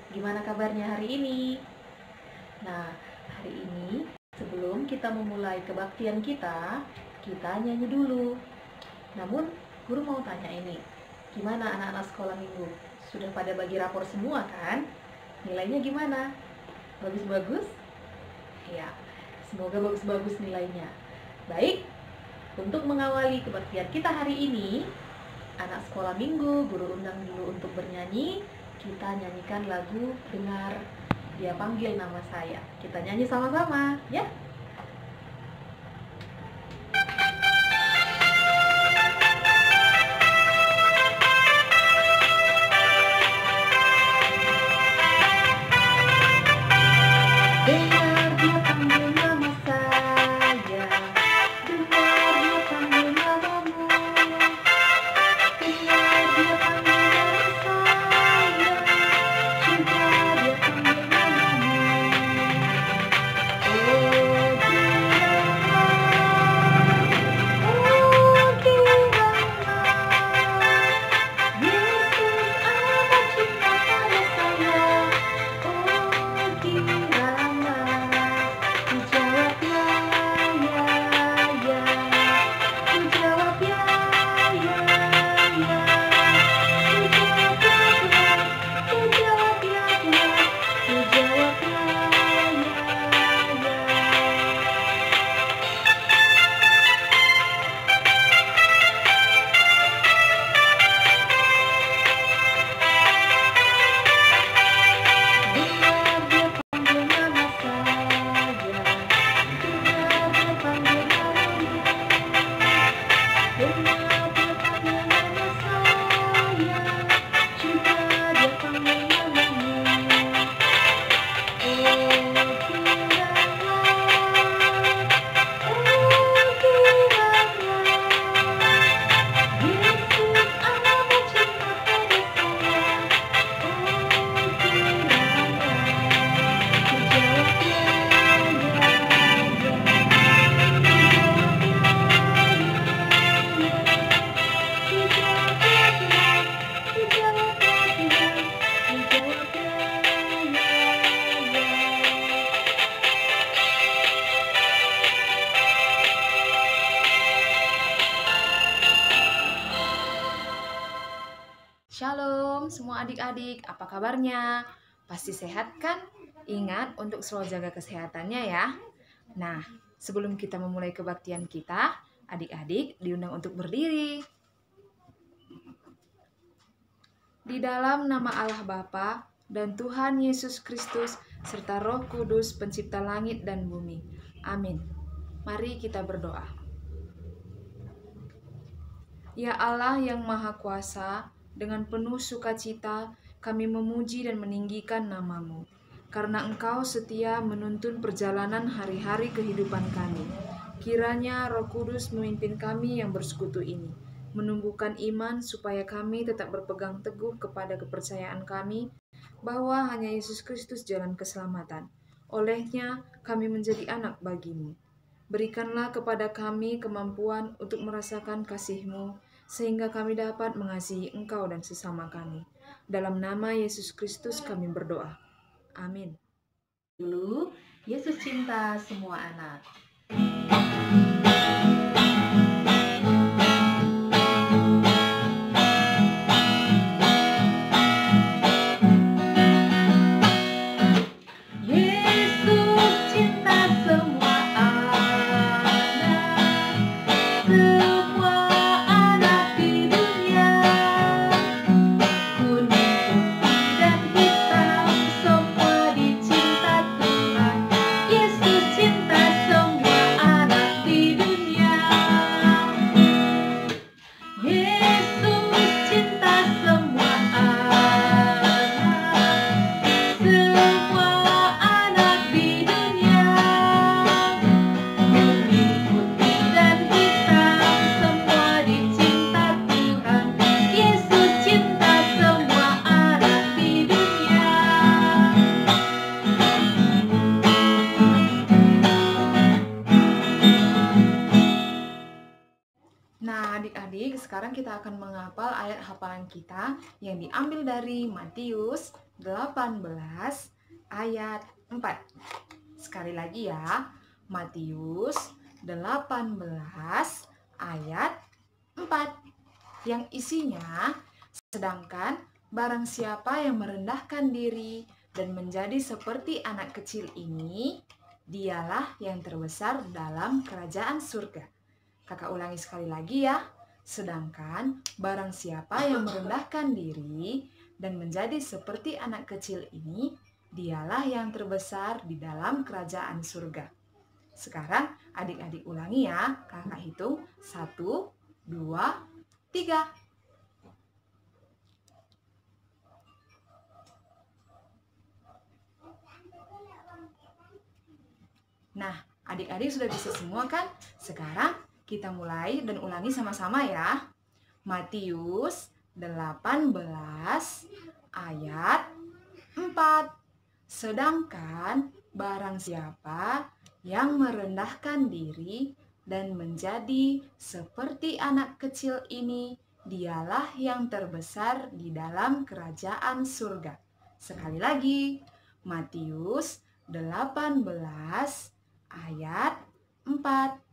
Gimana kabarnya hari ini? Nah, hari ini sebelum kita memulai kebaktian kita nyanyi dulu. Namun, guru mau tanya ini, gimana anak-anak sekolah minggu? Sudah pada bagi rapor semua kan? Nilainya gimana? Bagus-bagus? Ya, semoga bagus-bagus nilainya. Baik, untuk mengawali kebaktian kita hari ini, anak sekolah minggu, guru undang dulu untuk bernyanyi. Kita nyanyikan lagu Dengar Dia Panggil Nama Saya. Kita nyanyi sama-sama, ya. Dengar dia panggil nama saya, dengar dia panggil namamu, dengar dia panggil nama saya, juga dia panggil namamu. Oh giranglah, Yesus amat cinta pada saya. Oh giranglah, ku jawab ya, ku jawab ya, ku jawab ya, ku jawab ya, ku jawab ya. Dengar dia panggil nama saya, dengar dia panggil namamu, dengar dia panggil nama saya, juga dia panggil namamu. Oh giranglah, Yesus amat cinta pada saya. Oh giranglah, ku jawab ya, Shalom semua adik-adik, apa kabarnya? Pasti sehat kan? Ingat untuk selalu jaga kesehatannya ya. Nah, sebelum kita memulai kebaktian kita, adik-adik diundang untuk berdiri. Di dalam nama Allah Bapa dan Tuhan Yesus Kristus serta Roh Kudus pencipta langit dan bumi. Amin. Mari kita berdoa. Ya Allah yang Maha Kuasa, dengan penuh sukacita kami memuji dan meninggikan nama-Mu, karena Engkau setia menuntun perjalanan hari-hari kehidupan kami. Kiranya Roh Kudus memimpin kami yang bersekutu ini, menumbuhkan iman supaya kami tetap berpegang teguh kepada kepercayaan kami bahwa hanya Yesus Kristus jalan keselamatan. Olehnya kami menjadi anak bagi-Mu. Berikanlah kepada kami kemampuan untuk merasakan kasih-Mu, sehingga kami dapat mengasihi Engkau dan sesama kami. Dalam nama Yesus Kristus kami berdoa. Amin. Dulu, Yesus cinta semua anak. Yesus cinta semua anak di dunia, kuning, putih, dan hitam, semua dicinta Tuhan. Yesus cinta semua anak di sekarang kita akan menghafal ayat hafalan kita yang diambil dari Matius 18 ayat 4. Sekali lagi ya, Matius 18 ayat 4. Yang isinya, sedangkan barang siapa yang merendahkan diri dan menjadi seperti anak kecil ini, dialah yang terbesar dalam kerajaan surga. Kakak ulangi sekali lagi ya. Sedangkan barang siapa yang merendahkan diri dan menjadi seperti anak kecil ini, dialah yang terbesar di dalam kerajaan surga. Sekarang adik-adik ulangi ya. Kakak hitung 1, 2, 3. Nah, adik-adik sudah bisa semua kan? Sekarang kita mulai dan ulangi sama-sama ya. Matius 18 ayat 4. Sedangkan barang siapa yang merendahkan diri dan menjadi seperti anak kecil ini, dialah yang terbesar di dalam kerajaan surga. Sekali lagi, Matius 18 ayat 4.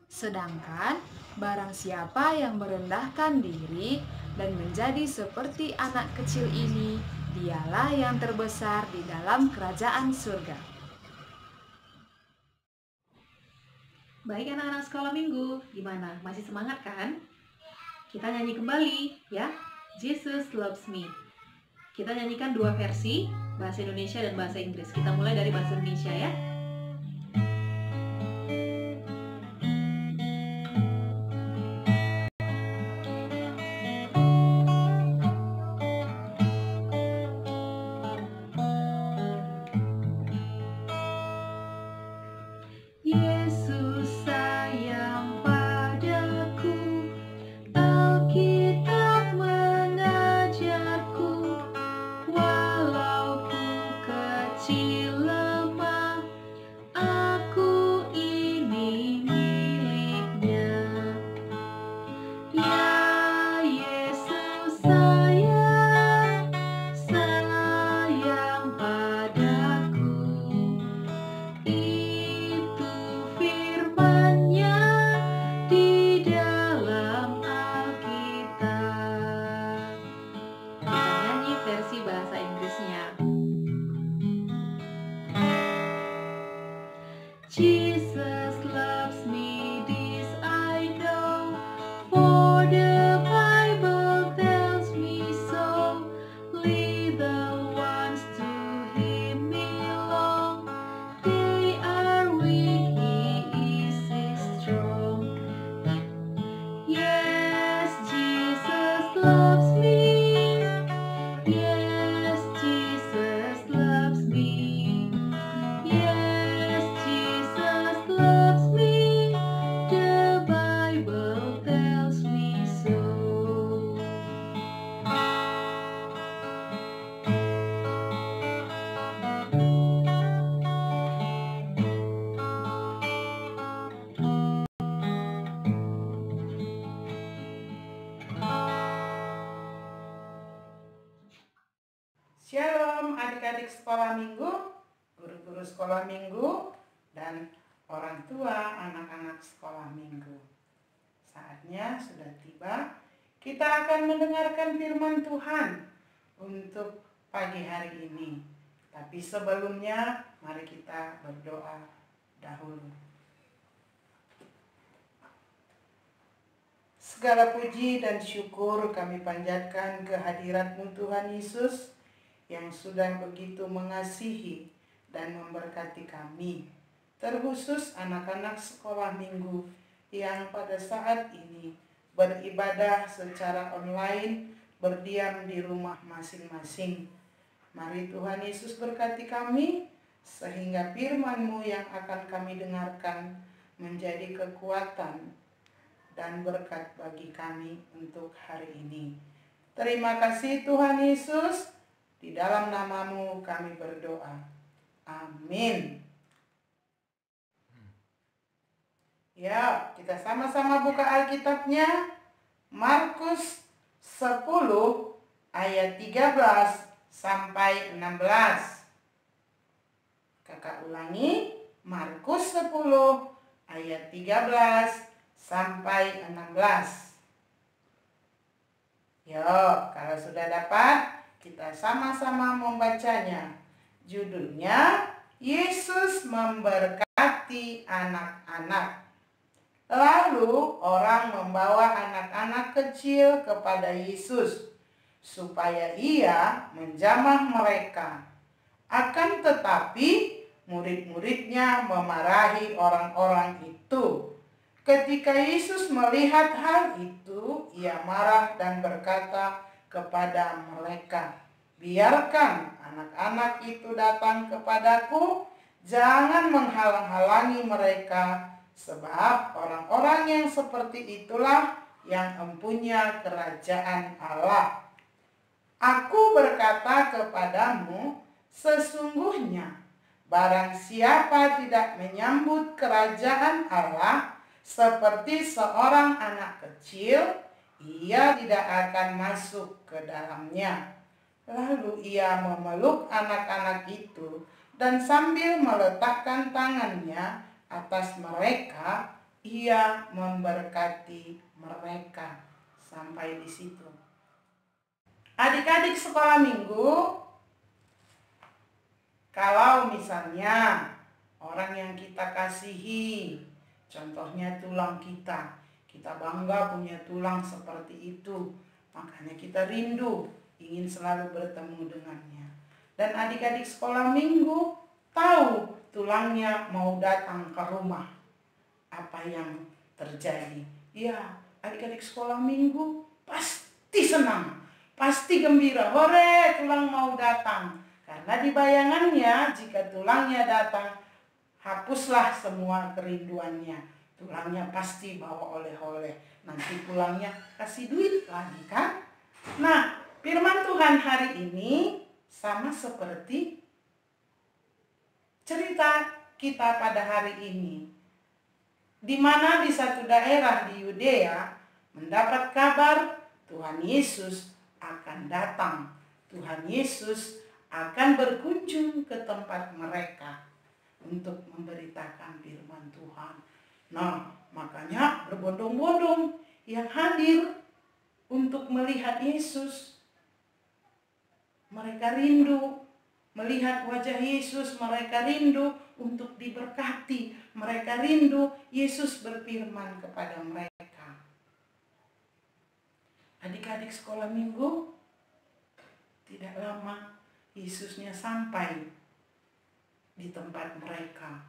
Sedangkan barang siapa yang merendahkan diri dan menjadi seperti anak kecil ini, dialah yang terbesar di dalam kerajaan surga. Baik anak-anak sekolah minggu, gimana? Masih semangat kan? Kita nyanyi kembali ya, Jesus Loves Me. Kita nyanyikan dua versi, bahasa Indonesia dan bahasa Inggris. Kita mulai dari bahasa Indonesia ya. Yesus sayang padaku, Alkitab mengajarku, walau ku kecil lemah, aku ini miliknya. Ya Yesus sayang padaku. Itu firman-Nya di dalam Alkitab. Kita nyanyi versi bahasa Inggrisnya. Jesus loves me, this I know, for the Bible tells me so. Little ones to Him belong, they are weak, He is strong. Yes, Jesus loves me. Yes, Jesus loves me. Yes, Jesus loves me. The Bible tells me so. Shalom adik-adik sekolah minggu, guru-guru sekolah minggu, dan orang tua anak-anak sekolah minggu. Saatnya sudah tiba, kita akan mendengarkan firman Tuhan untuk pagi hari ini. Tapi sebelumnya, mari kita berdoa dahulu. Segala puji dan syukur kami panjatkan kehadirat-Mu Tuhan Yesus, yang sudah begitu mengasihi dan memberkati kami, terkhusus anak-anak sekolah minggu yang pada saat ini beribadah secara online, berdiam di rumah masing-masing. Mari Tuhan Yesus berkati kami, sehingga firman-Mu yang akan kami dengarkan menjadi kekuatan dan berkat bagi kami untuk hari ini. Terima kasih Tuhan Yesus. Di dalam nama-Mu kami berdoa. Amin. Ya, kita sama-sama buka Alkitabnya. Markus 10 ayat 13 sampai 16. Kakak ulangi, Markus 10 ayat 13 sampai 16. Yuk, kalau sudah dapat, kita sama-sama membacanya. Judulnya, Yesus memberkati anak-anak. Lalu orang membawa anak-anak kecil kepada Yesus, supaya ia menjamah mereka. Akan tetapi, murid-muridnya memarahi orang-orang itu. Ketika Yesus melihat hal itu, ia marah dan berkata kepada mereka, "Biarkan anak-anak itu datang kepadaku, jangan menghalang-halangi mereka, sebab orang-orang yang seperti itulah yang empunya kerajaan Allah. Aku berkata kepadamu, sesungguhnya barang siapa tidak menyambut kerajaan Allah seperti seorang anak kecil, ia tidak akan masuk ke dalamnya." Lalu ia memeluk anak-anak itu dan sambil meletakkan tangannya atas mereka, ia memberkati mereka. Sampai di situ. Adik-adik sekolah minggu, kalau misalnya orang yang kita kasihi, contohnya tulang kita bangga punya tulang seperti itu, makanya kita rindu, ingin selalu bertemu dengannya. Dan adik-adik sekolah minggu tahu tulangnya mau datang ke rumah, apa yang terjadi? Ya, adik-adik sekolah minggu pasti senang, pasti gembira, hore tulang mau datang. Karena di bayangannya jika tulangnya datang, hapuslah semua kerinduannya. Tulangnya pasti bawa oleh-oleh. Nanti pulangnya kasih duit lagi kan? Nah, firman Tuhan hari ini sama seperti cerita kita pada hari ini. Di mana di satu daerah di Yudea mendapat kabar Tuhan Yesus akan datang. Tuhan Yesus akan berkunjung ke tempat mereka untuk memberitakan firman Tuhan. Nah, makanya berbondong-bondong yang hadir untuk melihat Yesus. Mereka rindu melihat wajah Yesus, mereka rindu untuk diberkati, mereka rindu Yesus berfirman kepada mereka. Adik-adik sekolah minggu, tidak lama Yesusnya sampai di tempat mereka.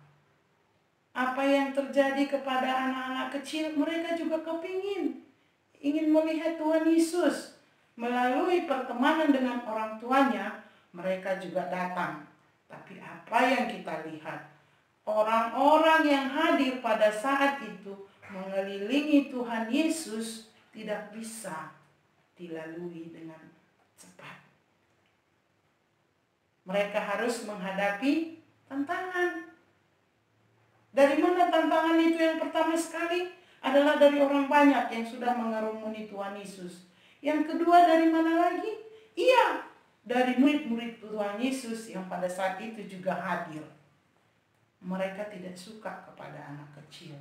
Apa yang terjadi kepada anak-anak kecil, mereka juga ingin melihat Tuhan Yesus. Melalui pertemanan dengan orang tuanya, mereka juga datang. Tapi apa yang kita lihat? Orang-orang yang hadir pada saat itu mengelilingi Tuhan Yesus tidak bisa dilalui dengan cepat. Mereka harus menghadapi tantangan. Dari mana tantangan itu? Yang pertama sekali adalah dari orang banyak yang sudah mengerumuni Tuhan Yesus. Yang kedua dari mana lagi? Iya, dari murid-murid Tuhan Yesus yang pada saat itu juga hadir. Mereka tidak suka kepada anak kecil.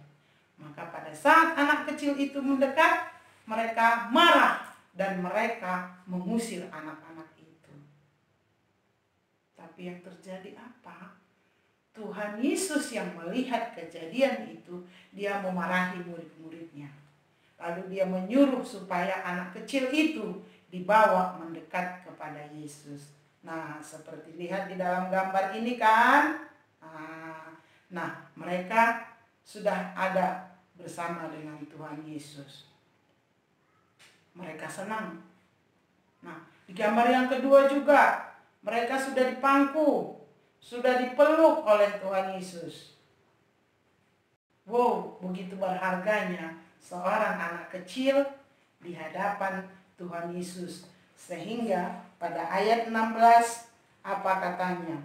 Maka pada saat anak kecil itu mendekat, mereka marah dan mereka mengusir anak-anak itu. Tapi yang terjadi apa? Tuhan Yesus yang melihat kejadian itu, dia memarahi murid-muridnya. Lalu dia menyuruh supaya anak kecil itu dibawa mendekat kepada Yesus. Nah, seperti lihat di dalam gambar ini kan. Nah, mereka sudah ada bersama dengan Tuhan Yesus. Mereka senang. Nah, di gambar yang kedua juga, mereka sudah dipangku, sudah dipeluk oleh Tuhan Yesus. Wow, begitu berharganya seorang anak kecil di hadapan Tuhan Yesus. Sehingga pada ayat 16 apa katanya?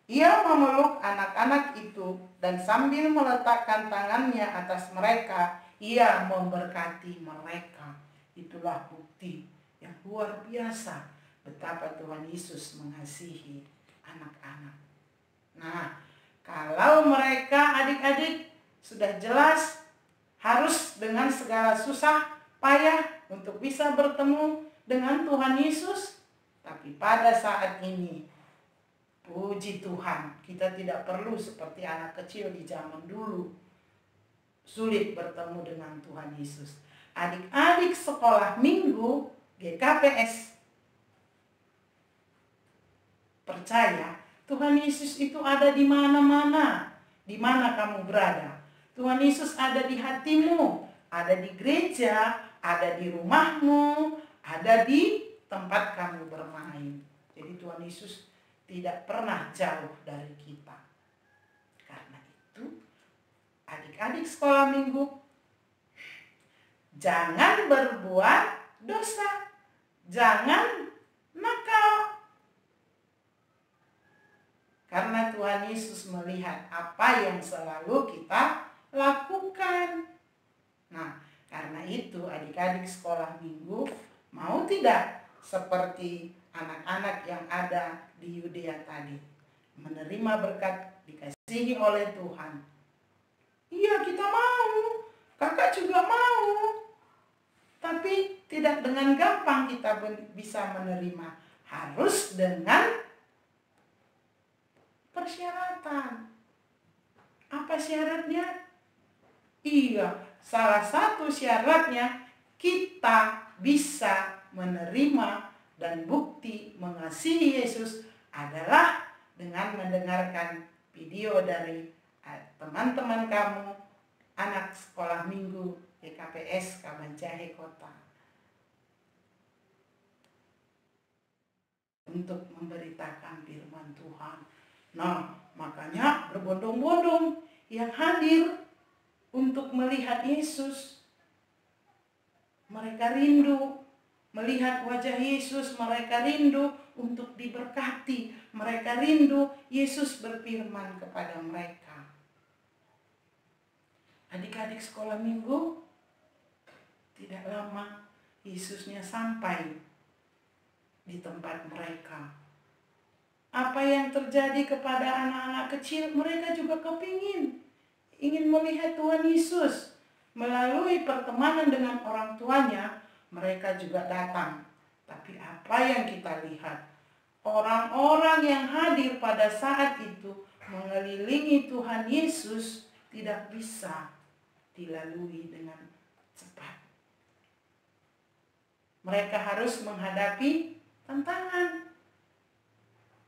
Ia memeluk anak-anak itu dan sambil meletakkan tangannya atas mereka, ia memberkati mereka. Itulah bukti yang luar biasa betapa Tuhan Yesus mengasihi anak-anak. Nah, kalau mereka adik-adik sudah jelas harus dengan segala susah payah untuk bisa bertemu dengan Tuhan Yesus, tapi pada saat ini puji Tuhan, kita tidak perlu seperti anak kecil di zaman dulu sulit bertemu dengan Tuhan Yesus. Adik-adik sekolah minggu GKPS percaya Tuhan Yesus itu ada di mana-mana, di mana kamu berada. Tuhan Yesus ada di hatimu, ada di gereja, ada di rumahmu, ada di tempat kamu bermain. Jadi Tuhan Yesus tidak pernah jauh dari kita. Karena itu, adik-adik sekolah minggu, jangan berbuat dosa, jangan nakal. Karena Tuhan Yesus melihat apa yang selalu kita lakukan. Nah, karena itu adik-adik sekolah minggu mau tidak seperti anak-anak yang ada di Yudea tadi, menerima berkat dikasihi oleh Tuhan. Iya, kita mau, kakak juga mau, tapi tidak dengan gampang kita bisa menerima, harus dengan persyaratan. Apa syaratnya? Iya, salah satu syaratnya kita bisa menerima dan bukti mengasihi Yesus adalah dengan mendengarkan video dari teman-teman kamu, anak sekolah minggu GKPS Kabanjahe Kota, untuk memberitakan firman Tuhan. Nah, makanya berbondong-bondong yang hadir untuk melihat Yesus. Mereka rindu melihat wajah Yesus, mereka rindu untuk diberkati, mereka rindu Yesus berfirman kepada mereka. Adik-adik sekolah minggu, tidak lama Yesusnya sampai di tempat mereka. Apa yang terjadi kepada anak-anak kecil, mereka juga ingin melihat Tuhan Yesus. Melalui pertemanan dengan orang tuanya, mereka juga datang. Tapi apa yang kita lihat? Orang-orang yang hadir pada saat itu mengelilingi Tuhan Yesus tidak bisa dilalui dengan cepat. Mereka harus menghadapi tantangan.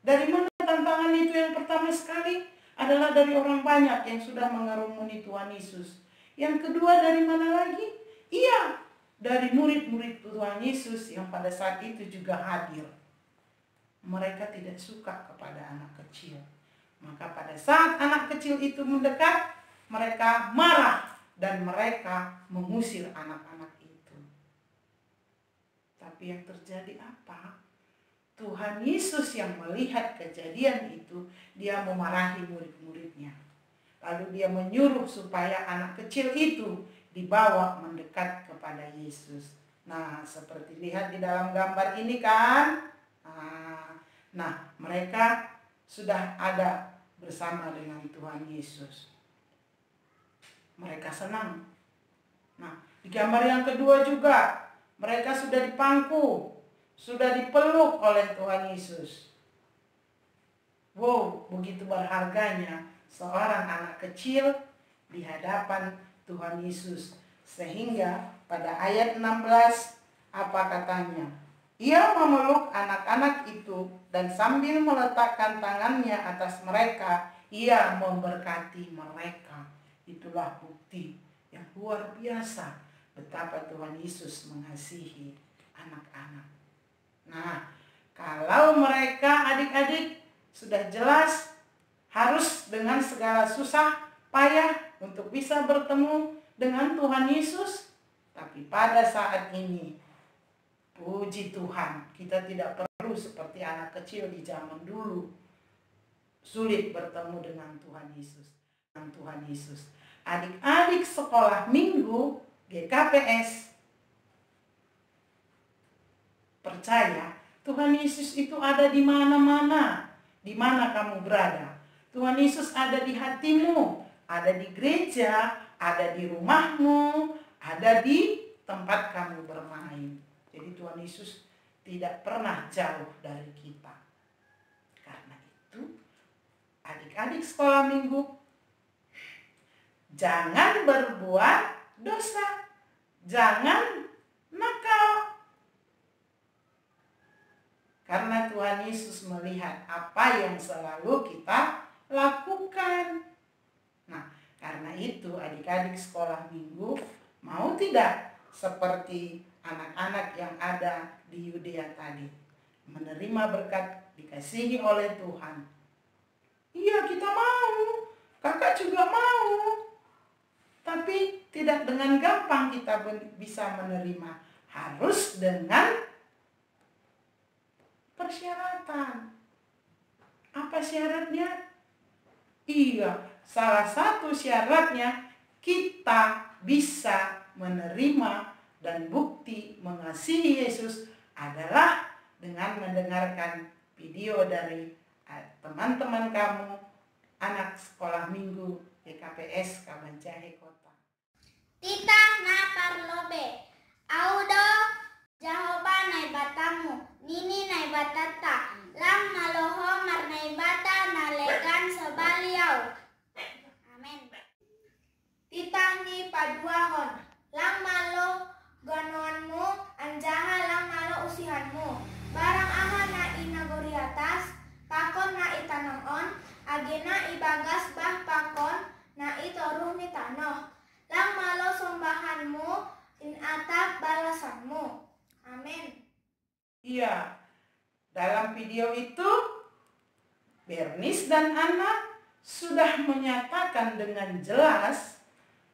Dari mana tantangan itu? Yang pertama sekali adalah dari orang banyak yang sudah mengerumuni Tuhan Yesus. Yang kedua dari mana lagi? Iya, dari murid-murid Tuhan Yesus yang pada saat itu juga hadir. Mereka tidak suka kepada anak kecil. Maka pada saat anak kecil itu mendekat, mereka marah dan mereka mengusir anak-anak itu. Tapi yang terjadi apa? Tuhan Yesus yang melihat kejadian itu, dia memarahi murid-muridnya. Lalu dia menyuruh supaya anak kecil itu dibawa mendekat kepada Yesus. Nah, seperti lihat di dalam gambar ini kan. Nah, mereka sudah ada bersama dengan Tuhan Yesus. Mereka senang. Nah, di gambar yang kedua juga, mereka sudah dipangku, sudah dipeluk oleh Tuhan Yesus. Wow, begitu berharganya seorang anak kecil di hadapan Tuhan Yesus. Sehingga pada ayat 16 apa katanya? Ia memeluk anak-anak itu dan sambil meletakkan tangannya atas mereka, ia memberkati mereka. Itulah bukti yang luar biasa betapa Tuhan Yesus mengasihi anak-anak. Nah, kalau mereka adik-adik sudah jelas harus dengan segala susah payah untuk bisa bertemu dengan Tuhan Yesus, tapi pada saat ini puji Tuhan, kita tidak perlu seperti anak kecil di zaman dulu sulit bertemu dengan Tuhan Yesus. Tuhan Yesus. Adik-adik sekolah minggu GKPS percaya Tuhan Yesus itu ada di mana-mana, di mana kamu berada. Tuhan Yesus ada di hatimu, ada di gereja, ada di rumahmu, ada di tempat kamu bermain. Jadi Tuhan Yesus tidak pernah jauh dari kita. Karena itu, adik-adik sekolah minggu, jangan berbuat dosa, jangan nakal. Karena Tuhan Yesus melihat apa yang selalu kita lakukan. Nah, karena itu adik-adik sekolah minggu mau tidak seperti anak-anak yang ada di Yudea tadi, menerima berkat, dikasihi oleh Tuhan. Iya, kita mau, kakak juga mau, tapi tidak dengan gampang kita bisa menerima. Harus dengan persyaratan. Apa syaratnya? Iya, salah satu syaratnya kita bisa menerima dan bukti mengasihi Yesus adalah dengan mendengarkan video dari teman-teman kamu, anak sekolah minggu YKPS Kabanjahe Kota. Tita na parlobe, audo jahoba nai batamu, nini nai batata, lam maloho mar nai bata nalegan sebaliau. Amin. Tita ni paduahon, lang malo ganoanmu, anjaha lang malo usihanmu. Barang aha na inagori atas, pakon na itanoon, agena ibagas bah pakon na itoruh ni tanoh. Lang malo sombahanmu, inatap balasanmu. Amin. Iya, dalam video itu Bernice dan Anna sudah menyatakan dengan jelas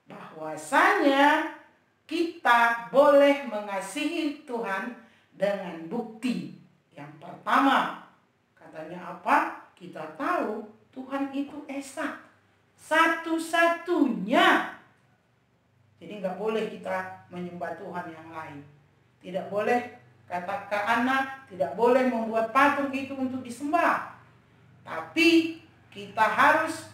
bahwasanya kita boleh mengasihi Tuhan dengan bukti. Yang pertama, katanya apa? Kita tahu Tuhan itu esa, satu-satunya. Jadi nggak boleh kita menyembah Tuhan yang lain. Tidak boleh, kata Kak Ana, tidak boleh membuat patung itu untuk disembah. Tapi kita harus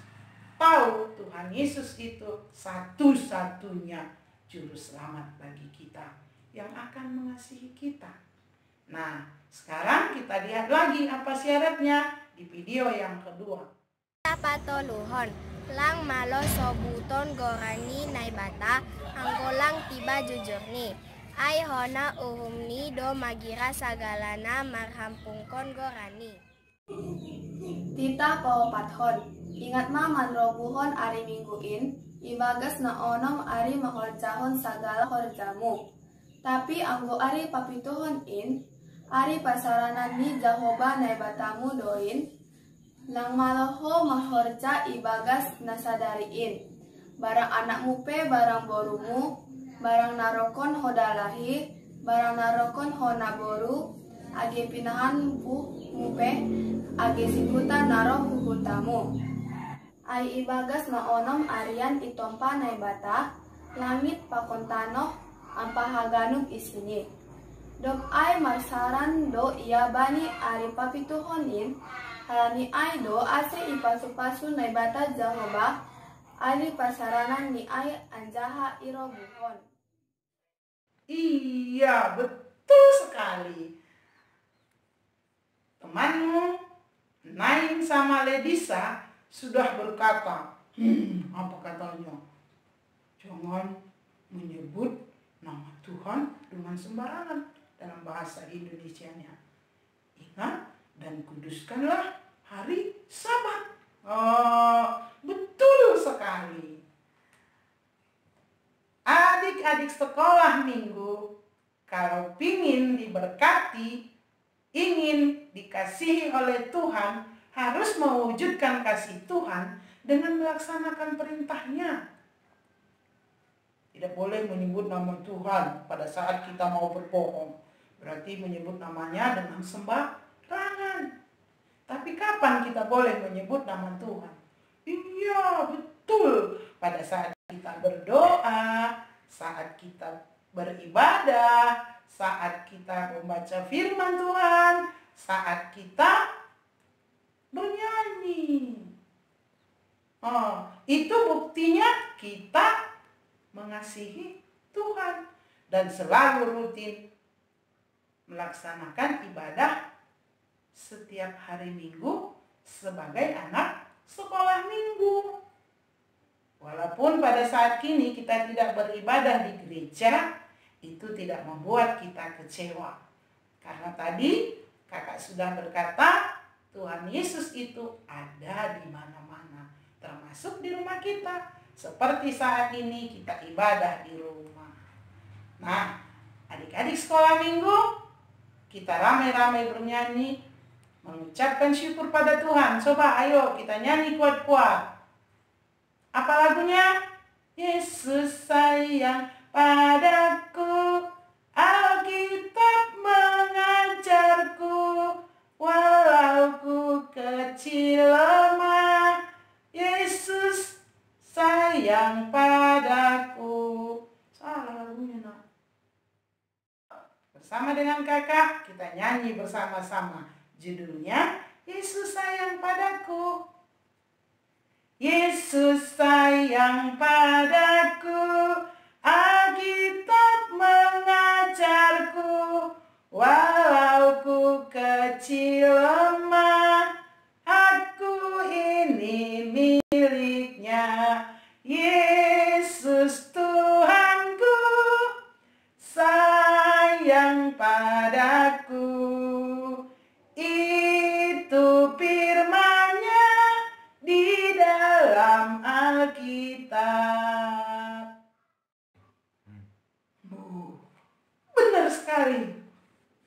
tahu Tuhan Yesus itu satu-satunya juru selamat bagi kita yang akan mengasihi kita. Nah, sekarang kita lihat lagi apa syaratnya di video yang kedua. Patoluhon, lang malo sobuton gorani naibata, angkolang tiba jujurni. Ay hona uhumni do magira sagalana marhampungkon gorani. Tita paopathon, ingat ma manrobuhon ari mingguin, ibagas na onom ari mahorjahon sagala horjamu. Tapi anggo ari papituhon in, ari pasaranan ni jahoba naibatamu doin, lang malaho mahorja ibagas nasadariin. Barang anakmu pe barang borumu, barang narokon hodalahi, barang narokon honaboru, age pinahan mupe, age sikuta naroh hukutamu. Ay ibagas na onom arian itompa naibata, langit pakontanoh, ampahaganug isini. Dok ay marsaran do iya bani ari papituhonin, halani ay do ase ipasu-pasu naibata jahoba, ari pasaranan ni ay anjaha irobuhon. Iya, betul sekali. Temanmu, Naim sama Ledisa sudah berkata, apa katanya? Jangan menyebut nama Tuhan dengan sembarangan dalam bahasa Indonesianya. Ingat dan kuduskanlah hari Sabat. Oh, betul sekali. Adik-adik sekolah minggu, kalau ingin diberkati, ingin dikasihi oleh Tuhan, harus mewujudkan kasih Tuhan dengan melaksanakan perintahnya. Tidak boleh menyebut nama Tuhan pada saat kita mau berbohong. Berarti menyebut namanya dengan sembarangan. Tapi kapan kita boleh menyebut nama Tuhan? Iya, betul. Pada saat kita berdoa, saat kita beribadah, saat kita membaca firman Tuhan, saat kita bernyanyi. Itu buktinya kita mengasihi Tuhan dan selalu rutin melaksanakan ibadah setiap hari Minggu sebagai anak sekolah minggu. Walaupun pada saat kini kita tidak beribadah di gereja, itu tidak membuat kita kecewa. Karena tadi kakak sudah berkata, Tuhan Yesus itu ada di mana-mana, termasuk di rumah kita. Seperti saat ini kita ibadah di rumah. Nah, adik-adik sekolah minggu, kita ramai-ramai bernyanyi, mengucapkan syukur pada Tuhan. Coba ayo kita nyanyi kuat-kuat. Apa lagunya? Yesus sayang padaku, Alkitab mengajarku, walau ku kecil lemah, Yesus sayang padaku. Salah lagunya, nak. Bersama dengan kakak kita nyanyi bersama-sama. Judulnya Yesus sayang padaku. Yesus sayang padaku, Alkitab mengajarku, walau ku kecil lemah, aku ini miliknya. Yesus Tuhanku sayang padaku. Itu firman-Nya di dalam Alkitab. Benar sekali.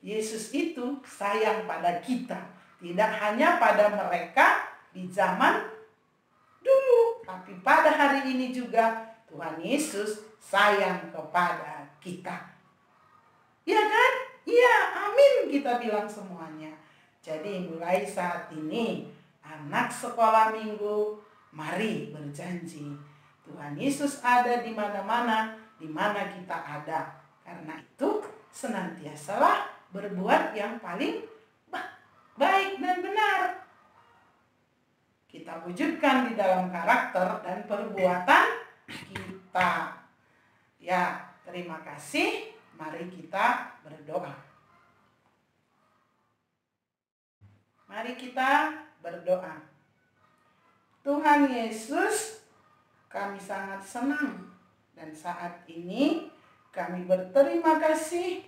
Yesus itu sayang pada kita. Tidak hanya pada mereka di zaman dulu, tapi pada hari ini juga Tuhan Yesus sayang kepada kita. Ya kan? Iya, amin kita bilang semuanya. Jadi mulai saat ini, anak sekolah minggu, mari berjanji. Tuhan Yesus ada di mana-mana, di mana kita ada. Karena itu, senantiasalah berbuat yang paling baik dan benar. Kita wujudkan di dalam karakter dan perbuatan kita. Ya, terima kasih. Mari kita berdoa. Mari kita berdoa. Tuhan Yesus, kami sangat senang dan saat ini kami berterima kasih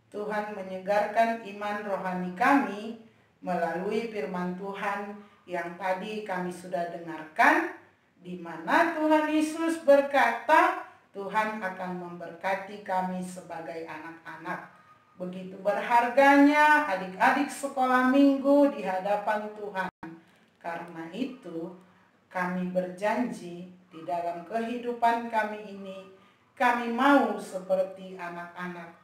Tuhan menyegarkan iman rohani kami melalui firman Tuhan yang tadi kami sudah dengarkan, di mana Tuhan Yesus berkata, Tuhan akan memberkati kami sebagai anak-anak. Begitu berharganya adik-adik sekolah minggu di hadapan Tuhan. Karena itu kami berjanji di dalam kehidupan kami ini, kami mau seperti anak-anak,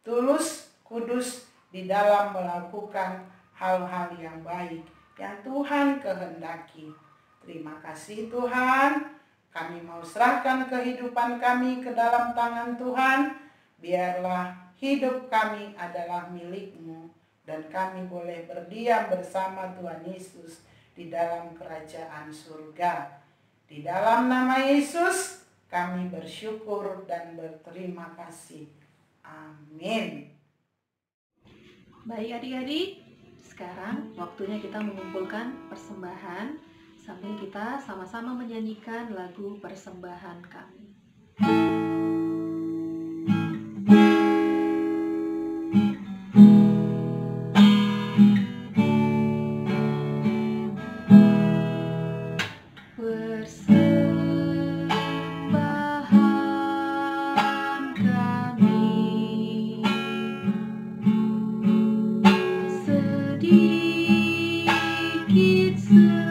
tulus, kudus di dalam melakukan hal-hal yang baik yang Tuhan kehendaki. Terima kasih Tuhan, kami mau serahkan kehidupan kami ke dalam tangan Tuhan. Biarlah hidup kami adalah milik-Mu dan kami boleh berdiam bersama Tuhan Yesus di dalam kerajaan surga. Di dalam nama Yesus kami bersyukur dan berterima kasih. Amin. Baik adik-adik, sekarang waktunya kita mengumpulkan persembahan sambil kita sama-sama menyanyikan lagu persembahan kami. Sedikit sekali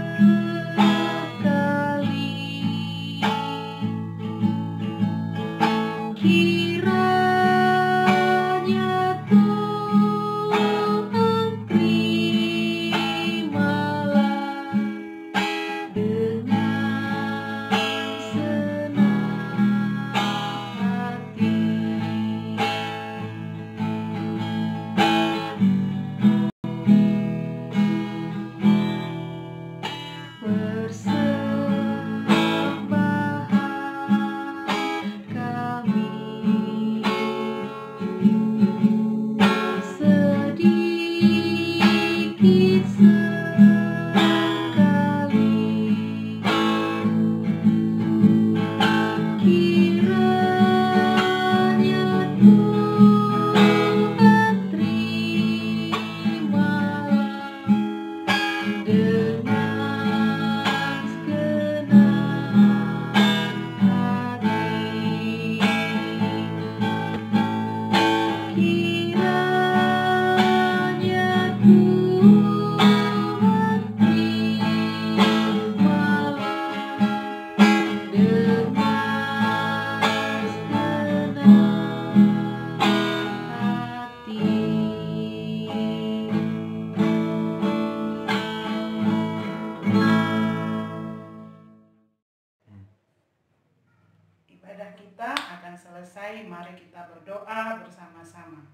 selesai, mari kita berdoa bersama-sama.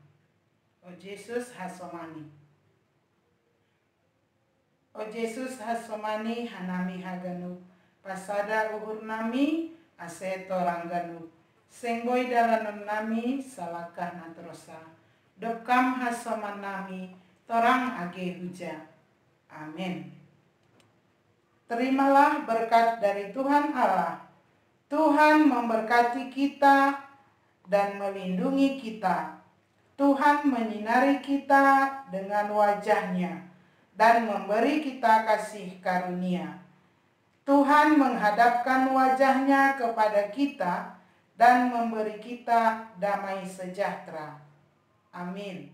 O Yesus hasomani. O Yesus hasomani hanami haganu. Pasada uhur nami aseto rangganu. Senggoi dalanun nami salakah natrosa. Dokam hasoman nami torang age huja. Amin. Terimalah berkat dari Tuhan Allah. Tuhan memberkati kita dan melindungi kita. Tuhan menyinari kita dengan wajah-Nya dan memberi kita kasih karunia. Tuhan menghadapkan wajah-Nya kepada kita dan memberi kita damai sejahtera. Amin.